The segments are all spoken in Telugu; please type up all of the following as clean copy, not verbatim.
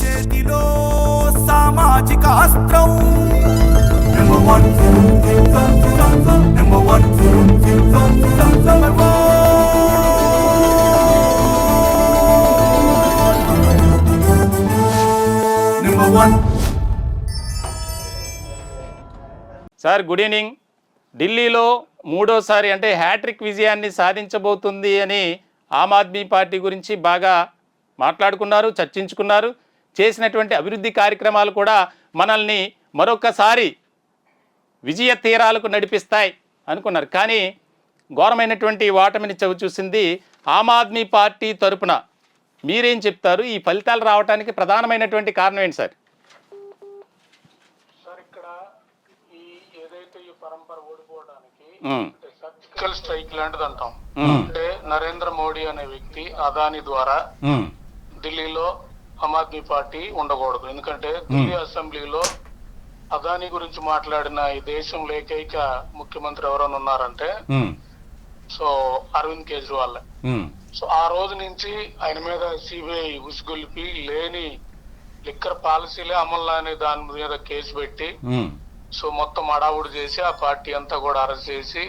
చేతిలో సామాజిక అస్త్రం number one number one number one. Sir good evening. ఢిల్లీలో మూడోసారి అంటే హ్యాట్రిక్ విజయాన్ని సాధించబోతుంది అని ఆమ్ ఆద్మీ పార్టీ గురించి బాగా మాట్లాడుకున్నారు, చర్చించుకున్నారు. చేసినటువంటి అభివృద్ధి కార్యక్రమాలు కూడా మనల్ని మరొకసారి విజయ తీరాలకు నడిపిస్తాయి అనుకున్నారు. కానీ ఘోరమైనటువంటి ఓటమిని చవిచూసింది ఆమ్ ఆద్మీ పార్టీ తరపున. మీరేం చెప్తారు? ఈ ఫలితాలు రావడానికి ప్రధానమైనటువంటి కారణం ఏంటి సార్? ఇక్కడ ఈ ఏదైతే ఈ పరంపర ఓడిపోవడానికి సర్జికల్ స్ట్రైక్ లాంటిది అంటాం. అంటే నరేంద్ర మోడీ అనే వ్యక్తి అదాని ద్వారా ఢిల్లీలో ఆమ్ ఆద్మీ పార్టీ ఉండకూడదు. ఎందుకంటే ఢిల్లీ అసెంబ్లీలో అదాని గురించి మాట్లాడిన ఈ దేశంలో ఏకైక ముఖ్యమంత్రి ఎవరైనా ఉన్నారంటే సో అరవింద్ కేజ్రీవాల్. సో ఆ రోజు నుంచి ఆయన మీద సిబిఐ ఉసుగొల్పి లేని లిక్కర్ పాలసీలే అమలు అనే దాని మీద కేసు పెట్టి సో మొత్తం అడావుడు చేసి ఆ పార్టీ అంతా కూడా అరెస్ట్ చేసి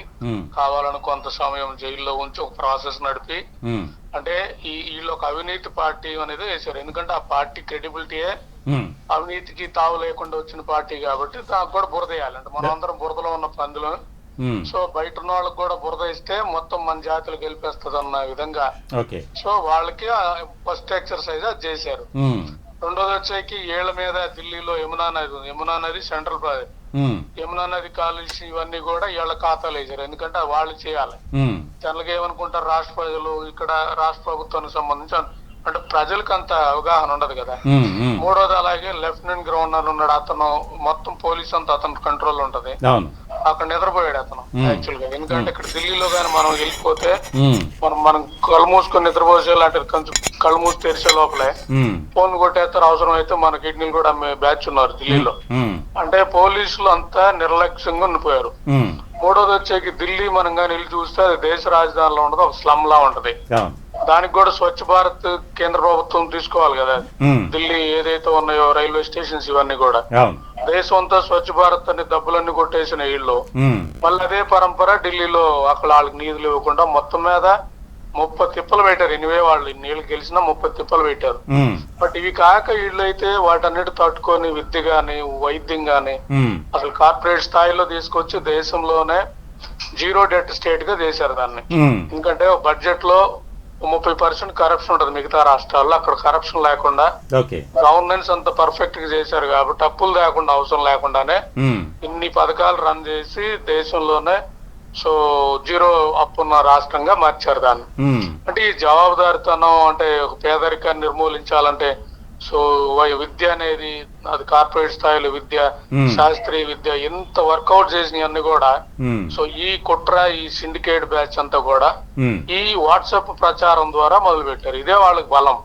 కావాలని కొంత సమయం జైల్లో ఉంచి ఒక ప్రాసెస్ నడిపి అంటే వీళ్ళు ఒక అవినీతి పార్టీ అనేది వేశారు. ఎందుకంటే ఆ పార్టీ క్రెడిబిలిటీయే అవినీతికి తావు లేకుండా వచ్చిన పార్టీ కాబట్టి దానికి కూడా బురద వేయాలంటే మనం అందరం బురదలో ఉన్న పందులు. సో బయట ఉన్న వాళ్ళకి కూడా బురద ఇస్తే మొత్తం మన జాతులు గెలిపేస్తుంది అన్న విధంగా సో వాళ్ళకి ఫస్ట్ ఎక్సర్సైజ్ అది చేశారు. రెండోది వచ్చేకి ఏళ్ల మీద ఢిల్లీలో యమునా నది సెంట్రల్ యమునా నది కాలుష్యం ఇవన్నీ కూడా వీళ్ళ ఖాతాలు వేసారు. ఎందుకంటే వాళ్ళు చేయాలి. జనరల్గా ఏమనుకుంటారు రాష్ట్ర ప్రజలు ఇక్కడ రాష్ట్ర ప్రభుత్వానికి సంబంధించి అంటే ప్రజలకు అంత అవగాహన ఉండదు కదా. మూడోది అలాగే లెఫ్టినెంట్ గవర్నర్ ఉన్నాడు, అతను మొత్తం పోలీస్ అంతా అతని కంట్రోల్ ఉంటది. అక్కడ నిద్రపోయాడు అతను యాక్చువల్ గా. ఎందుకంటే ఇక్కడ ఢిల్లీలో కానీ మనం వెళ్ళిపోతే మనం కళ్ళు మూసుకొని నిద్రపోసే లాంటి కొంచెం కళ్ళు మూసి తెరిచే లోపలే ఫోన్ కొట్టేస్తారు. అవసరం అయితే మన కిడ్నీలు కూడా బ్యాచ్ ఉన్నారు ఢిల్లీలో. అంటే పోలీసులు అంతా నిర్లక్ష్యంగా ఉండిపోయారు. మూడోది వచ్చేకి ఢిల్లీ మనం కానీ వెళ్ళి చూస్తే అది దేశ రాజధానిలో ఉండదు, ఒక స్లమ్ లా ఉంటది. దానికి కూడా స్వచ్ఛ భారత్ కేంద్ర ప్రభుత్వం తీసుకోవాలి కదా. ఢిల్లీ ఏదైతే ఉన్నాయో రైల్వే స్టేషన్స్ ఇవన్నీ కూడా దేశం అంతా స్వచ్ఛ భారత్ అని డబ్బులన్నీ కొట్టేసిన వీళ్ళు మళ్ళీ అదే పరంపర ఢిల్లీలో అక్కడ వాళ్ళకి నీళ్లు ఇవ్వకుండా మొత్తం మీద 30 తిప్పలు పెట్టారు. ఎనివే వాళ్ళు నీళ్ళు గెలిచినా 30 తిప్పలు పెట్టారు. బట్ ఇవి కాక వీళ్ళు అయితే వాటన్నిటి తట్టుకొని విద్య గాని వైద్యం గాని అసలు కార్పొరేట్ స్థాయిలో తీసుకొచ్చి దేశంలోనే జీరో డెట్ స్టేట్ గా చేశారు దాన్ని. ఎందుకంటే బడ్జెట్ లో 30% కరప్షన్ ఉంటది మిగతా రాష్ట్రాల్లో, అక్కడ కరప్షన్ లేకుండా గవర్నెన్స్ అంత పర్ఫెక్ట్ గా చేశారు కాబట్టి అప్పులు లేకుండా అవసరం లేకుండానే ఇన్ని పథకాలు రన్ చేసి దేశంలోనే సో జీరో అప్పున్న రాష్ట్రంగా మార్చారు దాన్ని. అంటే ఈ జవాబుదారితనం అంటే ఒక పేదరికాన్ని నిర్మూలించాలంటే సో విద్య అనేది అది కార్పొరేట్ స్థాయిలో విద్య శాస్త్రీయ విద్య ఎంత వర్కౌట్ చేసినవన్నీ కూడా సో ఈ కుట్ర ఈ సిండికేట్ బ్యాచ్ అంతా కూడా ఈ వాట్సాప్ ప్రచారం ద్వారా మొదలు పెట్టారు. ఇదే వాళ్ళకి బలం.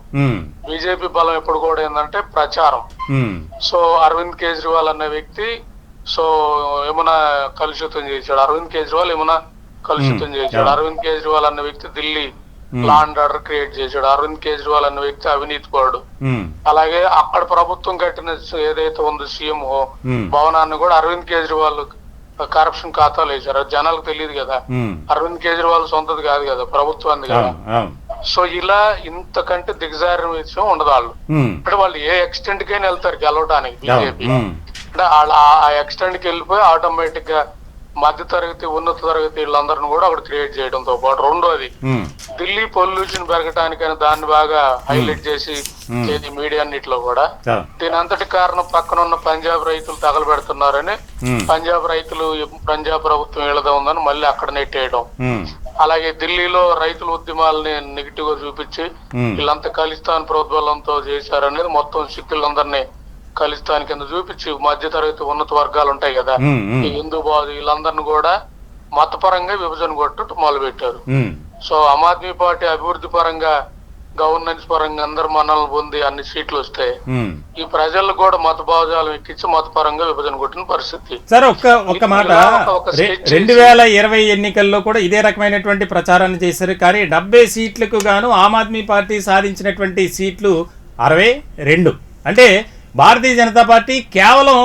బీజేపీ బలం ఎప్పుడు కూడా ఏంటంటే ప్రచారం. సో అరవింద్ కేజ్రీవాల్ అనే వ్యక్తి సో యమునా కలుషితం చేశాడు. అరవింద్ కేజ్రీవాల్ యమునా కలుషితం చేశాడు. అరవింద్ కేజ్రీవాల్ అన్న వ్యక్తి Delhi law and order create చేశాడు. అరవింద్ కేజ్రీవాల్ అన్న వ్యక్తి అవినీతి పరుడు. అలాగే అక్కడ ప్రభుత్వం కట్టిన ఏదైతే ఉందో సీఎం భవనాన్ని కూడా అరవింద్ కేజ్రీవాల్ కరప్షన్ ఖాతాలు వేశారు. జనాలకు తెలియదు కదా, అరవింద్ కేజ్రీవాల్ సొంతది కాదు కదా, ప్రభుత్వాన్ని కదా. సో ఇలా ఇంతకంటే దిగజారిన విషయం ఉండదు. వాళ్ళు అంటే వాళ్ళు ఏ ఎక్స్టెంట్ కైనా వెళ్తారు గెలవడానికి బీజేపీ. అంటే ఆ ఎక్స్టెంట్ కి వెళ్ళిపోయి ఆటోమేటిక్ గా మధ్య తరగతి ఉన్నత తరగతి వీళ్ళందరిని కూడా అక్కడ క్రియేట్ చేయడంతో పాటు రెండోది ఢిల్లీ పొల్యూషన్ పెరగటానికని దాన్ని బాగా హైలైట్ చేసి మీడియా అన్నిట్లో కూడా దీని అంతటి కారణం పక్కన ఉన్న పంజాబ్ రైతులు తగలబెడుతున్నారని పంజాబ్ ప్రభుత్వం వీళ్ళదే ఉందని మళ్ళీ అక్కడ నెట్టేయడం. అలాగే ఢిల్లీలో రైతుల ఉద్యమాలని నెగిటివ్ గా చూపించి వీళ్ళంతా ఖలిస్తాన్ ప్రోద్బలంతో చేశారనేది మొత్తం సిక్కులందరినీ ఖలిస్తాన్ కింద చూపించి మధ్య తరగతి ఉన్నత వర్గాలు ఉంటాయి కదా హిందూ బాధ వీళ్ళందరినీ కూడా మతపరంగా విభజన కొట్టు మొదలు పెట్టారు. సో ఆమ్ ఆద్మీ పార్టీ అభివృద్ధి పరంగా గవర్నెన్స్ పరంగా అందరు మనల్ని పొంది అన్ని సీట్లు వస్తాయి. ఈ ప్రజలు కూడా మత భావజాలం ఎక్కించి మతపరంగా విభజన కొట్టిన పరిస్థితి. సార్ ఒక్క మాట, 2020 ఎన్నికల్లో కూడా ఇదే రకమైనటువంటి ప్రచారాన్ని చేశారు. కానీ 70 సీట్లకు గాను ఆమ్ ఆద్మీ పార్టీ సాధించినటువంటి సీట్లు 62. అంటే భారతీయ జనతా పార్టీ కేవలం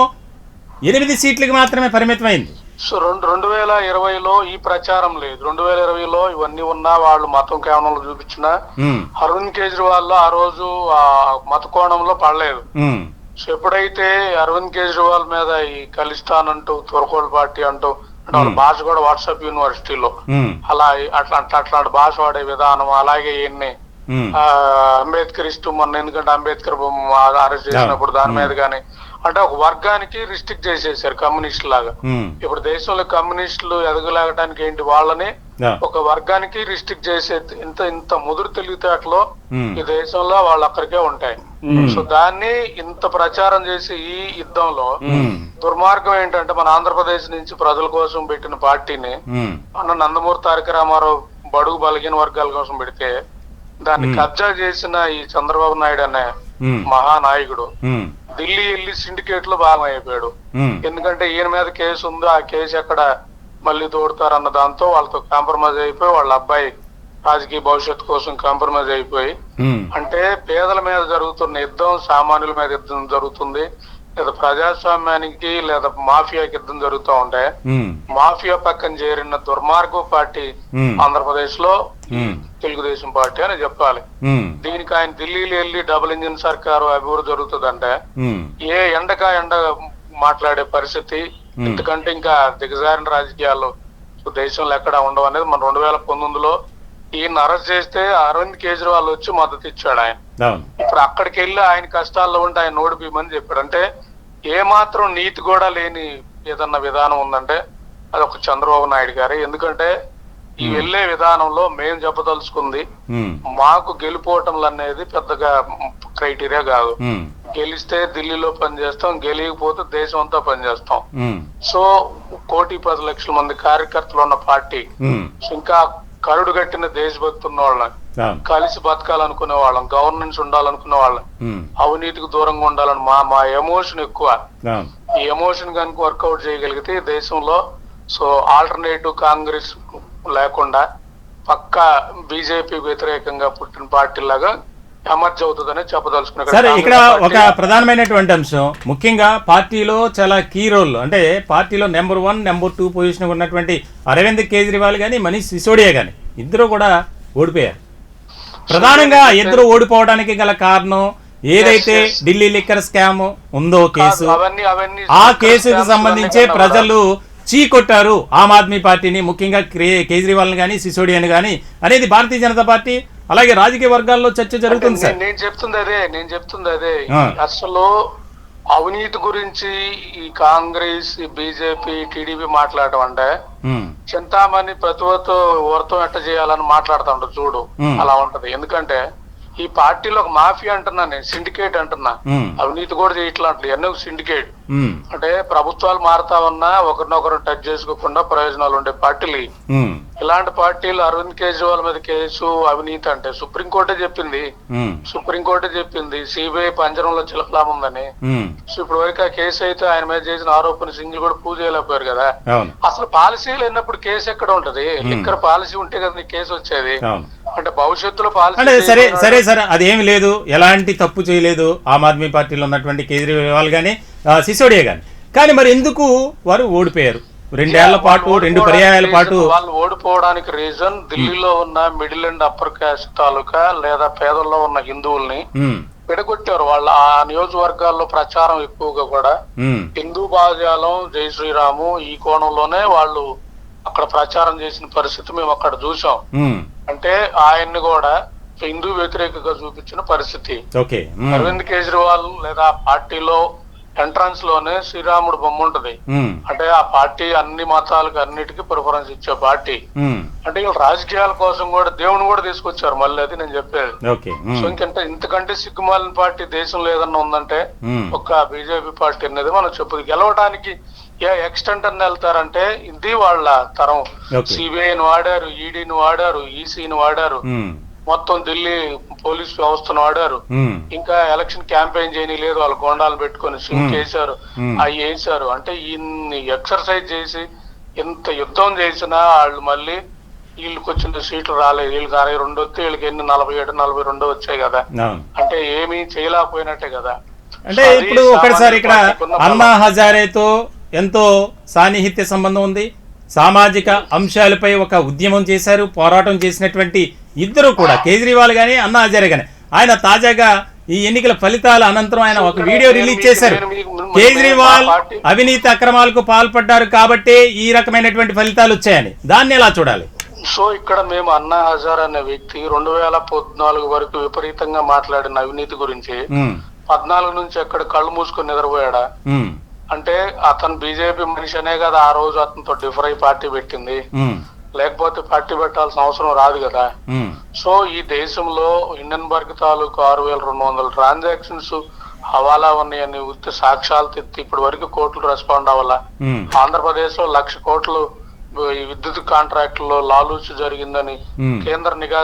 8 సీట్లకు మాత్రమే పరిమితమైంది. సో 2020లో ఈ ప్రచారం లేదు. 2020లో ఇవన్నీ ఉన్నా వాళ్ళు మతం కేవలంలో చూపించిన అరవింద్ కేజ్రీవాల్ ఆ రోజు ఆ మత కోణంలో పడలేదు. సో ఎప్పుడైతే అరవింద్ కేజ్రీవాల్ మీద ఈ ఖలిస్తాన్ అంటూ తురకోల్ పార్టీ అంటూ అంటే వాళ్ళ భాష కూడా వాట్సాప్ యూనివర్సిటీలో అలా అట్లాంటి భాష వాడే విధానం, అలాగే ఈయన్ని అంబేద్కరిస్ట్ మొన్న ఎందుకంటే అంబేద్కర్ అరెస్ట్ చేసినప్పుడు దాని మీద కానీ అంటే ఒక వర్గానికి రిస్ట్రిక్ట్ చేసేసారు కమ్యూనిస్ట్ లాగా. ఇప్పుడు దేశంలో కమ్యూనిస్టులు ఎదగలేగటానికి ఏంటి వాళ్ళని ఒక వర్గానికి రిస్ట్రిక్ట్ చేసే ఇంత ముదురు తెలివితేటలో ఈ దేశంలో వాళ్ళు అక్కడికే ఉంటాయి. సో దాన్ని ఇంత ప్రచారం చేసి ఈ యుద్ధంలో దుర్మార్గం ఏంటంటే మన ఆంధ్రప్రదేశ్ నుంచి ప్రజల కోసం పెట్టిన పార్టీని మన నందమూరి తారక రామారావు బడుగు బలహీన వర్గాల కోసం పెడితే దాన్ని కబ్జా చేసిన ఈ చంద్రబాబు నాయుడు అనే మహానాయకుడు ఢిల్లీ వెళ్ళి సిండికేట్ లో భాగం అయిపోయాడు. ఎందుకంటే ఈయన మీద కేసు ఉంది, ఆ కేసు ఎక్కడ మళ్ళీ తోడతారన్న దాంతో వాళ్ళతో కాంప్రమైజ్ అయిపోయి వాళ్ళ అబ్బాయి రాజకీయ భవిష్యత్తు కోసం కాంప్రమైజ్ అయిపోయి అంటే పేదల మీద జరుగుతున్న యుద్ధం సామాన్యుల మీద యుద్ధం జరుగుతుంది, లేదా ప్రజాస్వామ్యానికి లేదా మాఫియాకి యుద్ధం జరుగుతూ ఉంటే మాఫియా పక్కన చేరిన దుర్మార్గ పార్టీ ఆంధ్రప్రదేశ్ లో తెలుగుదేశం పార్టీ అని చెప్పాలి. దీనికి ఆయన ఢిల్లీలో వెళ్ళి డబుల్ ఇంజిన్ సర్కారు అభివృద్ధి జరుగుతుందంటే ఏ ఎండ మాట్లాడే పరిస్థితి ఎందుకంటే ఇంకా దిగజారిన రాజకీయాలు దేశంలో ఎక్కడ ఉండవు అనేది మన 2019లో ఈయన అరెస్ట్ చేస్తే అరవింద్ కేజ్రీవాల్ వచ్చి మద్దతు ఇచ్చాడు. ఆయన ఇప్పుడు అక్కడికి వెళ్ళి ఆయన కష్టాల్లో ఉంటే ఆయన ఓడిపోయమని చెప్పాడు. అంటే ఏ మాత్రం నీతి కూడా లేని ఏదన్నా విధానం ఉందంటే అది ఒక చంద్రబాబు నాయుడు గారే. ఎందుకంటే ఈ వెళ్లే విధానంలో మేము చెప్పదలుచుకుంది మాకు గెలిపోవటంలు అనేది పెద్దగా క్రైటీరియా కాదు. గెలిస్తే ఢిల్లీలో పనిచేస్తాం, గెలియకపోతే దేశం అంతా పనిచేస్తాం. సో 1,10,00,000 మంది కార్యకర్తలు ఉన్న పార్టీ, ఇంకా కరుడు కట్టిన దేశభక్తి ఉన్న వాళ్ళని, కలిసి బతకాలనుకునే వాళ్ళం, గవర్నెన్స్ ఉండాలనుకునే వాళ్ళం, అవినీతికి దూరంగా ఉండాలని మా ఎమోషన్ ఎక్కువ. ఈ ఎమోషన్ కనుక వర్కౌట్ చేయగలిగితే దేశంలో సో ఆల్టర్నేటివ్ కాంగ్రెస్ లేకుండా పక్క బీజేపీ వ్యతిరేకంగా పుట్టిన పార్టీ లాగా ఎమర్జ్ అవుతుందని చెప్పదలుచుకున్నా. సరే, ఇక్కడ ఒక ప్రధానమైనటువంటి అంశం ముఖ్యంగా పార్టీలో చాలా కీ రోల్ అంటే పార్టీలో నెంబర్ 1, నెంబర్ 2 పొజిషన్ ఉన్నటువంటి అరవింద్ కేజ్రీవాల్ గాని మనీష్ సిసోడియా గాని ఇద్దరు కూడా ఓడిపోయారు. ప్రధానంగా ఇద్దరు ఓడిపోవడానికి గల కారణం ఏదైతే ఢిల్లీ లిక్కర్ స్కామ్ ఉందో కేసు, ఆ కేసుకు సంబంధించే ప్రజలు చీకొట్టారు ఆమ్ ఆద్మీ పార్టీని, ముఖ్యంగా కేజ్రీవాల్ గాని సిసోడియాని గాని అనేది భారతీయ జనతా పార్టీ అలాగే రాజకీయ వర్గాల్లో చర్చ జరుగుతుంది సార్. నేను చెప్తుంది అదే అసలు అవినీతి గురించి ఈ కాంగ్రెస్, బీజేపీ, టీడీపీ మాట్లాడటం అంటే చింతామణి ప్రతివతో వర్తం ఎట్ట చేయాలని మాట్లాడుతూ ఉంటారు చూడు, అలా ఉంటది. ఎందుకంటే ఈ పార్టీలో ఒక మాఫియా అంటున్నా, నేను సిండికేట్ అంటున్నా. అవినీతి కూడా చేయట్లేదు, ఎన్నో సిండికేట్ అంటే ప్రభుత్వాలు మారుతా ఉన్నా ఒకరినొకరు టచ్ చేసుకోకుండా ప్రయోజనాలు ఉండే పార్టీలు. ఇలాంటి పార్టీలు అరవింద్ కేజ్రీవాల్ మీద కేసు అవినీతి అంటే సుప్రీంకోర్టే చెప్పింది సిబిఐ పంజరంలో చిలకలాముందని. సో ఇప్పుడు వరకు ఆ కేసు అయితే ఆయన మీద చేసిన ఆరోపణ సింగిల్ కూడా ప్రూవ్ చేయలేకపోయారు కదా. అసలు పాలసీలు లేనప్పుడు కేసు ఎక్కడ ఉంటది? లిక్కర్ పాలసీ ఉంటే కదా నీకు కేసు వచ్చేది. అంటే భవిష్యత్తులో పాలసీ సరే అదేమి లేదు, ఎలాంటి తప్పు చేయలేదు ఆమ్ ఆద్మీ పార్టీలో ఉన్నటువంటి కేజ్రీవాల్ గానీ సిసోడియా గాని. కానీ మరి ఎందుకు వారు ఓడిపోయారు? 2 ఏళ్ల పాటు 2 పర్యాయాల పాటు వాళ్ళు ఓడిపోవడానికి రీజన్ ఢిల్లీలో ఉన్న మిడిల్ అండ్ అప్పర్ కాస్ట్ తాలూకా లేదా పేదల్లో ఉన్న హిందువుల్ని విడగొట్టారు. వాళ్ళ ఆ నియోజకవర్గాల్లో ప్రచారం ఎక్కువగా కూడా హిందూ భావజాలం, జై శ్రీరాము ఈ కోణంలోనే వాళ్ళు అక్కడ ప్రచారం చేసిన పరిస్థితి మేము అక్కడ చూసాం. అంటే ఆయన్ని కూడా హిందూ వ్యతిరేకంగా చూపించిన పరిస్థితి. అరవింద్ కేజ్రీవాల్ లేదా పార్టీలో ఎంట్రన్స్ లోనే శ్రీరాముడు బొమ్మ ఉంటది. అంటే ఆ పార్టీ అన్ని మతాలకు అన్నిటికీ ప్రిఫరెన్స్ ఇచ్చే పార్టీ. అంటే వీళ్ళు రాజకీయాల కోసం కూడా దేవుని కూడా తీసుకొచ్చారు మళ్ళీ, అది నేను చెప్పేది. సో ఇంతకంటే సిగ్గుమాలిన పార్టీ దేశంలో ఏదన్నా ఉందంటే ఒక బీజేపీ పార్టీ అనేది మనం చెప్పదు. గెలవడానికి ఏ ఎక్స్టెంట్ అని వెళ్తారంటే ఇది వాళ్ళ తరం. సిబిఐని వాడారు, ఈడీని వాడారు, ఈసీని వాడారు, మొత్తం ఢిల్లీ పోలీస్ వ్యవస్థను వాడారు. ఇంకా ఎలక్షన్ క్యాంపెయిన్ చేయలేదు, వాళ్ళు గోండాలు పెట్టుకొని సింక్ వేశారు, అవి వేసారు. అంటే ఇన్ని ఎక్సర్సైజ్ చేసి ఇంత యుద్ధం చేసినా వాళ్ళు మళ్ళీ వీళ్ళకి వచ్చిన సీట్లు రాలేదు, వీళ్ళకి 62 వస్తే వీళ్ళకి ఎన్ని 47 42 వచ్చాయి కదా, అంటే ఏమీ చేయలేకపోయినట్టే కదా. అంటే ఇప్పుడు ఒకటిసారి ఇక్కడ అన్నా హజారేతో ఎంతో సాన్నిహిత్య సంబంధం ఉంది, సామాజిక అంశాలపై ఒక ఉద్యమం చేశారు, పోరాటం చేసినటువంటి ఇద్దరు కూడా, కేజ్రీవాల్ గానీ అన్నా హజారే గానీ. ఆయన తాజాగా ఈ ఎన్నికల ఫలితాల అనంతరం ఆయన ఒక వీడియో రిలీజ్ చేశారు. కేజ్రీవాల్ అవినీతి అక్రమాలకు పాల్పడ్డారు కాబట్టే ఈ రకమైనటువంటి ఫలితాలు వచ్చాయని. దాన్ని ఎలా చూడాలి? సో ఇక్కడ మేము అన్నా హజార్ అనే వ్యక్తి 2014 వరకు విపరీతంగా మాట్లాడిన అవినీతి గురించి 14 నుంచి అక్కడ కళ్ళు మూసుకొని నిద్రపోయాడా? అంటే అతను బీజేపీ మనిషి అనే కదా ఆ రోజు అతనితో డిఫర్ అయి పార్టీ పెట్టింది, లేకపోతే పార్టీ పెట్టాల్సిన అవసరం రాదు కదా. సో ఈ దేశంలో హిండెన్బర్గ్ తాలూకు 6200 ట్రాన్సాక్షన్స్ హవాలా ఉన్నాయని ఉత్తి సాక్ష్యాలు తెత్తి ఇప్పటి వరకు కోర్టులు రెస్పాండ్ అవ్వాలా. ఆంధ్రప్రదేశ్ లో 1,00,000 కోట్లు ఈ విద్యుత్ కాంట్రాక్టులో లాలూచి జరిగిందని కేంద్ర నిఘా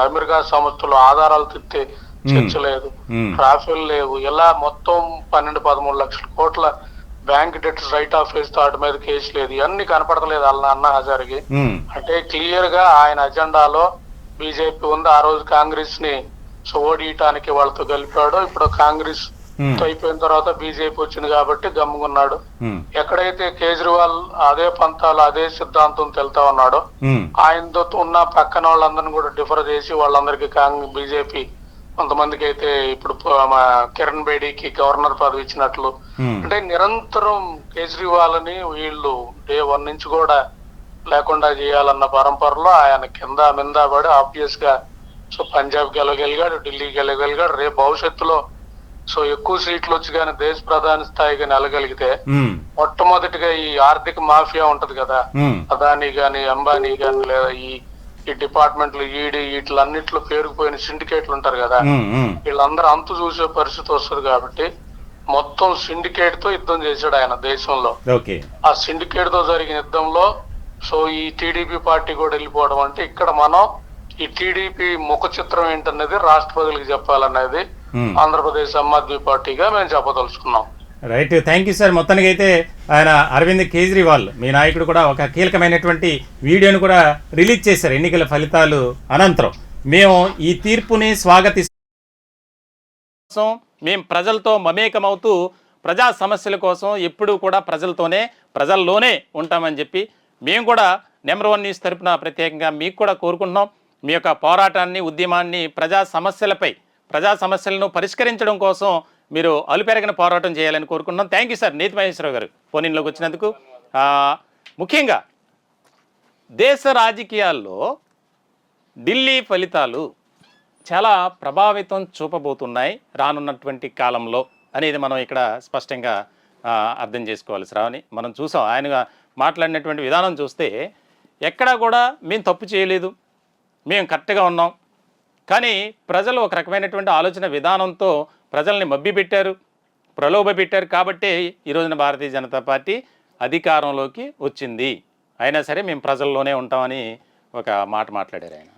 అమెరికా సంస్థలు ఆధారాలు తెత్తే చర్చ లేదు, ట్రాఫిల్ లేవు, ఇలా మొత్తం 12-13 లక్షల కోట్ల బ్యాంక్ డెట్ రైట్ ఆఫ్ వేస్తే వాటి మీద కేసు లేదు. ఇవన్నీ కనపడతలేదు అన్నా హజార్కి. అంటే క్లియర్ గా ఆయన అజెండాలో బీజేపీ ఉంది. ఆ రోజు కాంగ్రెస్ ని ఓడియటానికి వాళ్ళతో కలిపాడు. ఇప్పుడు కాంగ్రెస్ అయిపోయిన తర్వాత బీజేపీ వచ్చింది కాబట్టి గమ్ముకున్నాడు. ఎక్కడైతే కేజ్రీవాల్ అదే పంతాలు అదే సిద్ధాంతం తెలుతా ఉన్నాడో ఆయనతో ఉన్న పక్కన వాళ్ళందరినీ కూడా డిఫర్ చేసి వాళ్ళందరికీ బీజేపీ కొంతమందికి అయితే ఇప్పుడు కిరణ్ బేడీకి గవర్నర్ పదవి ఇచ్చినట్లు, అంటే నిరంతరం కేజ్రీవాల్ ని వీళ్ళు డే 1 నుంచి కూడా లేకుండా చేయాలన్న పరంపరలో ఆయన కింద మింద పడి ఆబ్వియస్ గా పంజాబ్ గెలవగలిగాడు, ఢిల్లీ గెలవగలిగాడు. రేపు భవిష్యత్తులో ఎక్కువ సీట్లు వచ్చి కానీ దేశ ప్రధాని స్థాయి కానీ వెళ్ళగలిగితే మొట్టమొదటిగా ఈ ఆర్థిక మాఫియా ఉంటది కదా, అదానీ గాని అంబానీ గాని లేదా ఈ డిపార్ట్మెంట్లు ఈడీ వీటిలన్నిట్లో పేరుకుపోయిన సిండికేట్లు ఉంటారు కదా, వీళ్ళందరూ అంతు చూసే పరిస్థితి వస్తుంది. కాబట్టి మొత్తం సిండికేట్ తో యుద్ధం చేశాడు ఆయన దేశంలో. ఆ సిండికేట్ తో జరిగిన యుద్ధంలో ఈ టీడీపీ పార్టీ కూడా వెళ్ళిపోవడం అంటే ఇక్కడ మనం ఈ టీడీపీ ముఖ చిత్రం ఏంటనేది రాష్ట్రపతులకు చెప్పాలనేది ఆంధ్రప్రదేశ్ ఆమ్ ఆద్మీ పార్టీగా మేము చెప్పదలుచుకున్నాం. Right, thank you sir. మొత్తానికి అయితే ఆయన అరవింద్ కేజ్రీవాల్ మీ నాయకుడు కూడా ఒక కీలకమైనటువంటి వీడియోను కూడా రిలీజ్ చేశారు ఎన్నికల ఫలితాలు అనంతరం. మేము ఈ తీర్పుని స్వాగతిస్తాం, మేము ప్రజలతో మమేకమవుతూ ప్రజా సమస్యల కోసం ఎప్పుడూ కూడా ప్రజల్లోనే ఉంటామని చెప్పి మేము కూడా నెంబర్ 1 న్యూస్ తరపున ప్రత్యేకంగా మీకు కూడా కోరుకుంటున్నాం. మీ యొక్క పోరాటాన్ని, ఉద్యమాన్ని ప్రజా సమస్యలను పరిష్కరించడం కోసం మీరు అలుపెరగని పోరాటం చేయాలని కోరుకుంటున్నాం. Thank you sir. నీతి మహేశ్వరరావు గారు ఫోన్ ఇన్లోకి వచ్చినందుకు. ముఖ్యంగా దేశ రాజకీయాల్లో ఢిల్లీ ఫలితాలు చాలా ప్రభావితం చూపబోతున్నాయి రానున్నటువంటి కాలంలో అనేది మనం ఇక్కడ స్పష్టంగా అర్థం చేసుకోవాలి. శ్రావణి, మనం చూసాం ఆయన మాట్లాడినటువంటి విధానం చూస్తే ఎక్కడా కూడా మేము తప్పు చేయలేదు, మేము కరెక్ట్గా ఉన్నాం, కానీ ప్రజలు ఒక రకమైనటువంటి ఆలోచన విధానంతో ప్రజల్ని మభ్యపెట్టారు, ప్రలోభపెట్టారు. కాబట్టే ఈ రోజున భారతీయ జనతా పార్టీ అధికారంలోకి వచ్చింది. అయినా సరే మేము ప్రజల్లోనే ఉంటామని ఒక మాట మాట్లాడారు ఆయన.